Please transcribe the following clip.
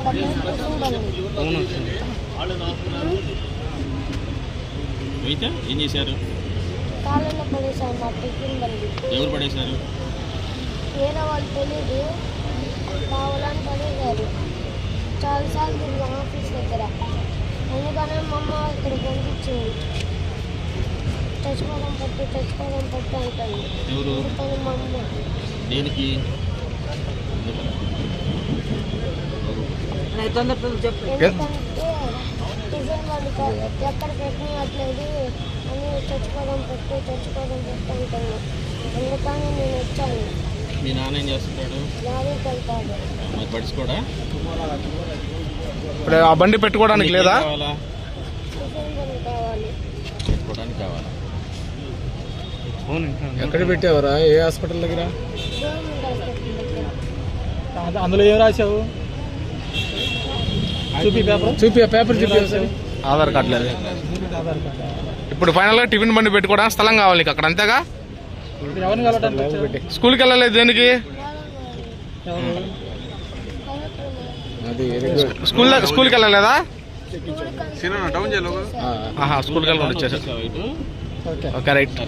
Phone వచ్చింది. అయితే ఏం చేశారు? కాలంలో పడేసారు మా టిఫిన్ బండి. ఎవరు పడేశారు? వేరే వాళ్ళు తెలియదు, కావాలని పడేశారు. చాలాసార్లు తిరిగి ఆఫీస్ దగ్గర, అందుకనే మా అమ్మ ఇక్కడ పంపించింది. చచ్చిపోవడం పట్టు అంటుంది. ఎవరు? అందుకని మా అమ్మ. దేనికి? ఎందుకంటే టిఫిన్ బండి ఎక్కడ పెట్టినట్లేదు అని చచ్చిపోవడం పట్టు అంటుంది. అందుకని నేను వచ్చాను. మీ నాన్న ఏం చేస్తున్నాడు? లారీకి వెళ్తాడు. మరి పడుచుకోడా? ఇప్పుడు ఆ బండి పెట్టుకోవడానికి లేదా? టిఫిన్ బండి కావాలి. పెట్టుకోవడానికి కావాలా? ఎక్కడ పెట్టావరా? ఏ హాస్పిటల్ దగ్గర? గవర్నమెంట్ హాస్పిటల్ దగ్గర. అందులో ఏం రాశావు? చూపి ఆ పేపర్ చూపి. ఆధార్ కార్డు లేదు. ఇప్పుడు ఫైనల్ గా టిఫిన్ బండి పెట్టుకోవడానికి స్థలం కావాలి నీకు అక్కడ, అంతేగా? స్కూల్కి వెళ్ళలేదు దేనికి? స్కూల్కి వెళ్ళలేదా? స్కూల్కి వెళ్ళకుండా వచ్చేసా. Okay right.